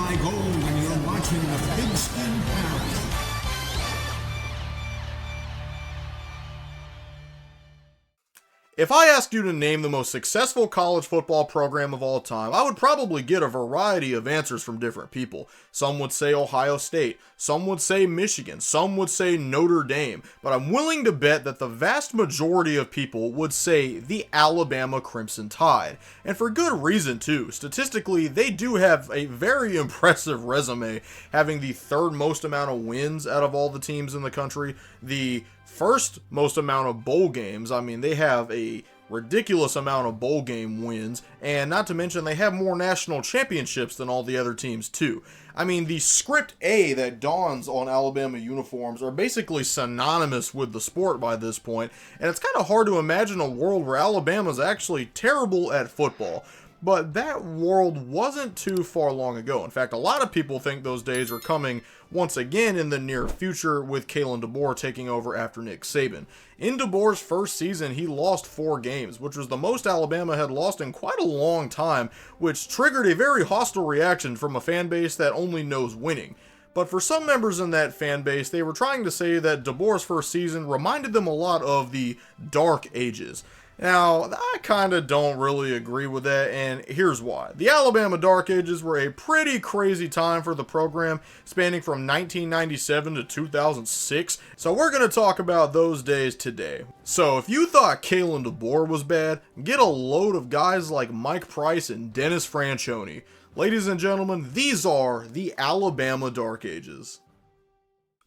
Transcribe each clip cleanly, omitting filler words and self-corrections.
eye gold and you're watching the Pigskin Palace. If I asked you to name the most successful college football program of all time, I would probably get a variety of answers from different people. Some would say Ohio State, some would say Michigan, some would say Notre Dame, but I'm willing to bet that the vast majority of people would say the Alabama Crimson Tide. And for good reason too. Statistically, they do have a very impressive resume, having the third most amount of wins out of all the teams in the country, the first most amount of bowl games. I mean, they have a ridiculous amount of bowl game wins, and not to mention they have more national championships than all the other teams too. I mean, the script A that dawns on Alabama uniforms are basically synonymous with the sport by this point, and it's kind of hard to imagine a world where Alabama's actually terrible at football. But that world wasn't too far long ago. In fact, a lot of people think those days are coming once again in the near future, with Kalen DeBoer taking over after Nick Saban. In DeBoer's first season, he lost 4 games, which was the most Alabama had lost in quite a long time, which triggered a very hostile reaction from a fan base that only knows winning. But for some members in that fan base, they were trying to say that DeBoer's first season reminded them a lot of the Dark Ages. Now, I kind of don't really agree with that, and here's why. The Alabama Dark Ages were a pretty crazy time for the program, spanning from 1997 to 2006, so we're going to talk about those days today. So if you thought Kalen DeBoer was bad, get a load of guys like Mike Price and Dennis Franchione. Ladies and gentlemen, these are the Alabama Dark Ages.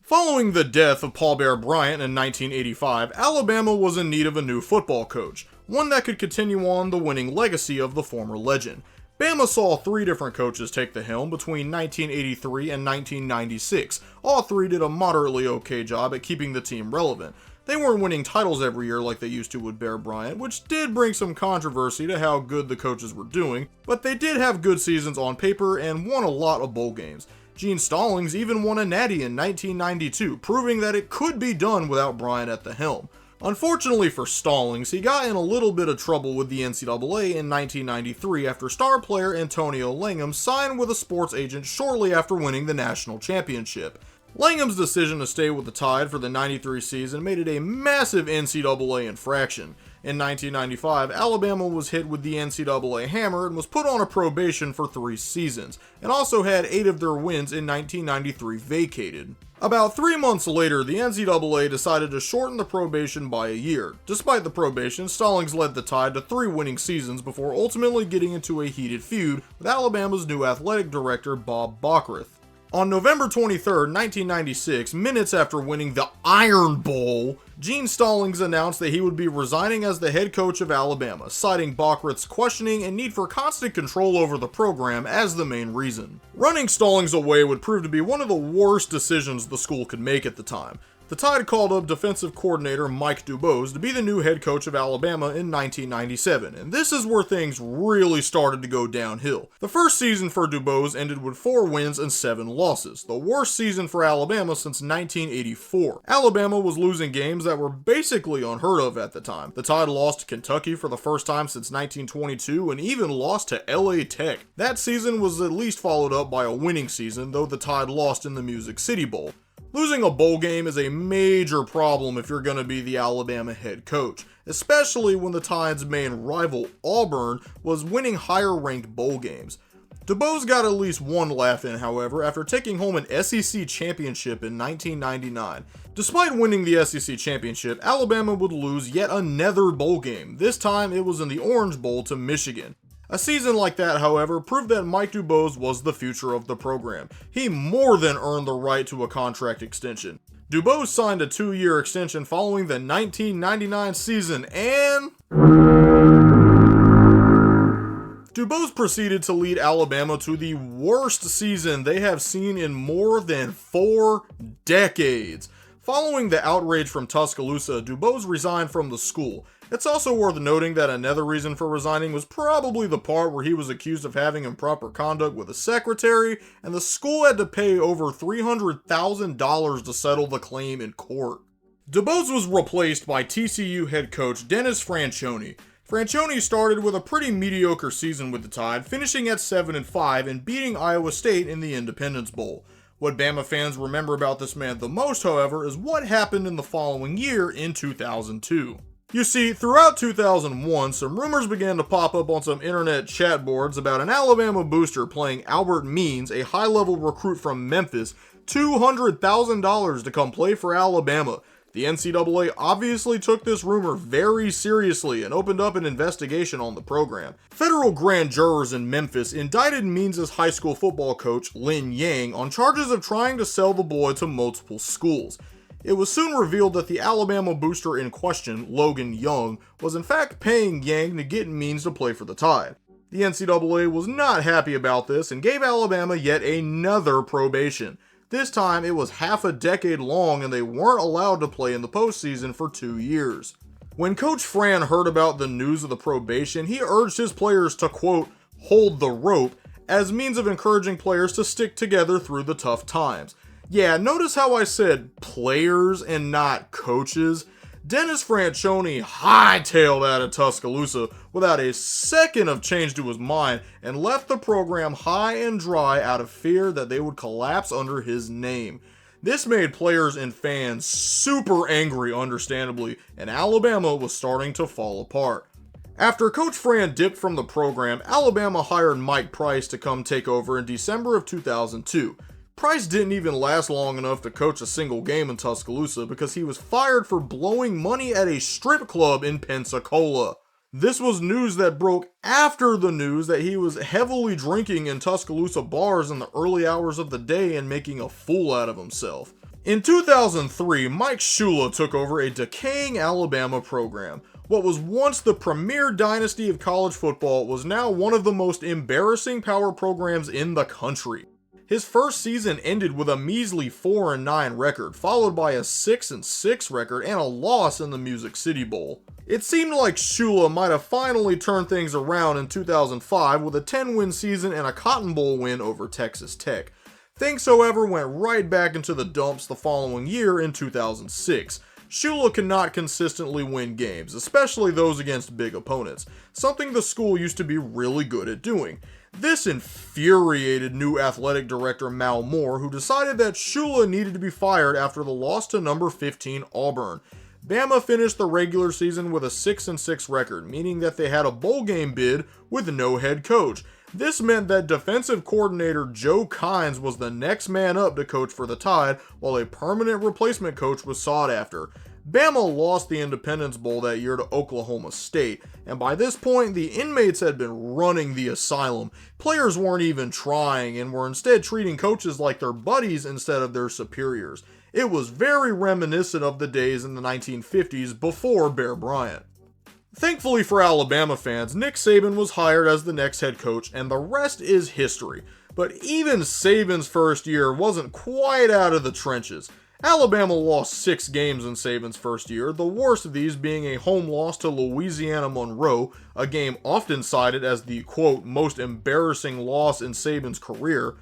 Following the death of Paul Bear Bryant in 1985, Alabama was in need of a new football coach, one that could continue on the winning legacy of the former legend. Bama saw 3 different coaches take the helm between 1983 and 1996. All 3 did a moderately okay job at keeping the team relevant. They weren't winning titles every year like they used to with Bear Bryant, which did bring some controversy to how good the coaches were doing, but they did have good seasons on paper and won a lot of bowl games. Gene Stallings even won a natty in 1992, proving that it could be done without Bryant at the helm. Unfortunately for Stallings, he got in a little bit of trouble with the NCAA in 1993 after star player Antonio Langham signed with a sports agent shortly after winning the national championship. Langham's decision to stay with the Tide for the 93 season made it a massive NCAA infraction. In 1995, Alabama was hit with the NCAA hammer and was put on a probation for 3 seasons, and also had 8 of their wins in 1993 vacated. About 3 months later, the NCAA decided to shorten the probation by a year. Despite the probation, Stallings led the Tide to 3 winning seasons before ultimately getting into a heated feud with Alabama's new athletic director, Bob Bockrath. On November 23, 1996, minutes after winning the Iron Bowl, Gene Stallings announced that he would be resigning as the head coach of Alabama, citing Bockrath's questioning and need for constant control over the program as the main reason. Running Stallings away would prove to be one of the worst decisions the school could make at the time. The Tide called up defensive coordinator Mike Dubose to be the new head coach of Alabama in 1997, and this is where things really started to go downhill. The first season for Dubose ended with 4 wins and 7 losses, the worst season for Alabama since 1984. Alabama was losing games that were basically unheard of at the time. The Tide lost to Kentucky for the first time since 1922 and even lost to LA Tech. That season was at least followed up by a winning season, though the Tide lost in the Music City Bowl. Losing a bowl game is a major problem if you're going to be the Alabama head coach, especially when the Tide's main rival, Auburn, was winning higher-ranked bowl games. Dubose got at least one laugh in, however, after taking home an SEC championship in 1999. Despite winning the SEC championship, Alabama would lose yet another bowl game. This time it was in the Orange Bowl to Michigan. A season like that, however, proved that Mike Dubose was the future of the program. He more than earned the right to a contract extension. Dubose signed a 2-year extension following the 1999 season, and Dubose proceeded to lead Alabama to the worst season they have seen in more than 4 decades. Following the outrage from Tuscaloosa, Dubose resigned from the school. It's also worth noting that another reason for resigning was probably the part where he was accused of having improper conduct with a secretary, and the school had to pay over $300,000 to settle the claim in court. Dubose was replaced by TCU head coach Dennis Franchione. Franchione started with a pretty mediocre season with the Tide, finishing at 7-5 and beating Iowa State in the Independence Bowl. What Bama fans remember about this man the most, however, is what happened in the following year in 2002. You see, throughout 2001, some rumors began to pop up on some internet chat boards about an Alabama booster playing Albert Means, a high-level recruit from Memphis, $200,000 to come play for Alabama. The NCAA obviously took this rumor very seriously and opened up an investigation on the program. Federal grand jurors in Memphis indicted Means' high school football coach, Lin Yang, on charges of trying to sell the boy to multiple schools. It was soon revealed that the Alabama booster in question, Logan Young, was in fact paying Yang to get Means to play for the Tide. The NCAA was not happy about this and gave Alabama yet another probation. This time, it was half a decade long and they weren't allowed to play in the postseason for 2 years. When Coach Fran heard about the news of the probation, he urged his players to, quote, hold the rope, as means of encouraging players to stick together through the tough times. Yeah, notice how I said players and not coaches. Dennis Franchione hightailed out of Tuscaloosa without a second of change to his mind and left the program high and dry out of fear that they would collapse under his name. This made players and fans super angry, understandably, and Alabama was starting to fall apart. After Coach Fran dipped from the program, Alabama hired Mike Price to come take over in December of 2002. Price didn't even last long enough to coach a single game in Tuscaloosa because he was fired for blowing money at a strip club in Pensacola. This was news that broke after the news that he was heavily drinking in Tuscaloosa bars in the early hours of the day and making a fool out of himself. In 2003, Mike Shula took over a decaying Alabama program. What was once the premier dynasty of college football was now one of the most embarrassing power programs in the country. His first season ended with a measly 4-9 record, followed by a 6-6 record and a loss in the Music City Bowl. It seemed like Shula might have finally turned things around in 2005 with a 10-win season and a Cotton Bowl win over Texas Tech. Things, however, went right back into the dumps the following year in 2006. Shula cannot consistently win games, especially those against big opponents, something the school used to be really good at doing. This infuriated new athletic director Mal Moore, who decided that Shula needed to be fired after the loss to number 15 Auburn. Bama finished the regular season with a 6-6 record, meaning that they had a bowl game bid with no head coach. This meant that defensive coordinator Joe Kynes was the next man up to coach for the Tide, while a permanent replacement coach was sought after. Bama lost the Independence Bowl that year to Oklahoma State, and by this point, the inmates had been running the asylum. Players weren't even trying and were instead treating coaches like their buddies instead of their superiors. It was very reminiscent of the days in the 1950s before Bear Bryant. Thankfully for Alabama fans, Nick Saban was hired as the next head coach, and the rest is history. But even Saban's first year wasn't quite out of the trenches. Alabama lost 6 games in Saban's first year, the worst of these being a home loss to Louisiana Monroe, a game often cited as the, quote, most embarrassing loss in Saban's career.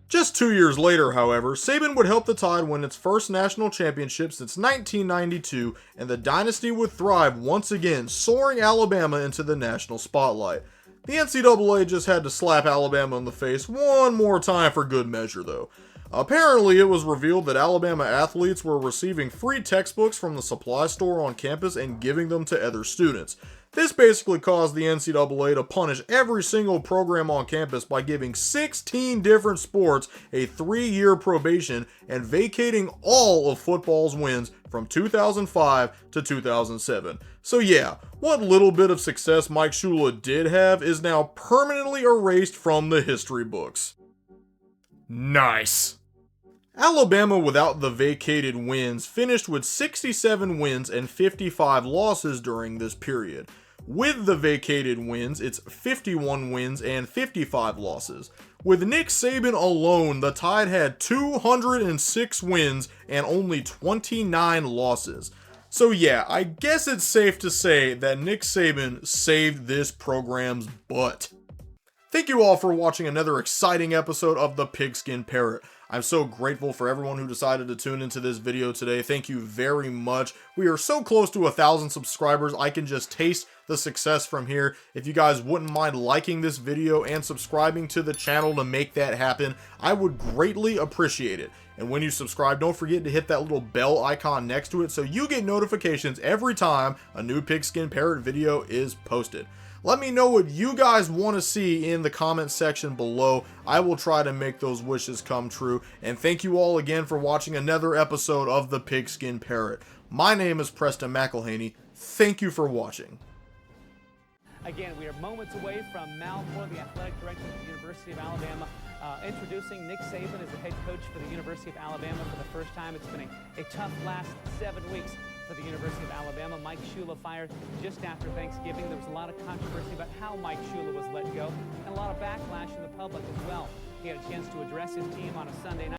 Just 2 years later, however, Saban would help the Tide win its first national championship since 1992, and the dynasty would thrive once again, soaring Alabama into the national spotlight. The NCAA just had to slap Alabama in the face one more time for good measure, though. Apparently, it was revealed that Alabama athletes were receiving free textbooks from the supply store on campus and giving them to other students. This basically caused the NCAA to punish every single program on campus by giving 16 different sports a 3-year probation and vacating all of football's wins from 2005 to 2007. So yeah, what little bit of success Mike Shula did have is now permanently erased from the history books. Nice. Alabama, without the vacated wins, finished with 67 wins and 55 losses during this period. With the vacated wins, it's 51 wins and 55 losses. With Nick Saban alone, the Tide had 206 wins and only 29 losses. So yeah, I guess it's safe to say that Nick Saban saved this program's butt. Thank you all for watching another exciting episode of The Pigskin Parrot. I'm so grateful for everyone who decided to tune into this video today. Thank you very much. We are so close to 1,000 subscribers, I can just taste the success from here. If you guys wouldn't mind liking this video and subscribing to the channel to make that happen, I would greatly appreciate it. And when you subscribe, don't forget to hit that little bell icon next to it so you get notifications every time a new Pigskin Parrot video is posted. Let me know what you guys want to see in the comment section below. I will try to make those wishes come true. And thank you all again for watching another episode of the Pigskin Parrot. My name is Preston McElhaney. Thank you for watching. Again, we are moments away from Mal Moore, the athletic director of the University of Alabama, introducing Nick Saban as the head coach for the University of Alabama for the first time. It's been a tough last 7 weeks for the University of Alabama. Mike Shula fired just after Thanksgiving. There was a lot of controversy about how Mike Shula was let go, and a lot of backlash in the public as well. He had a chance to address his team on a Sunday night.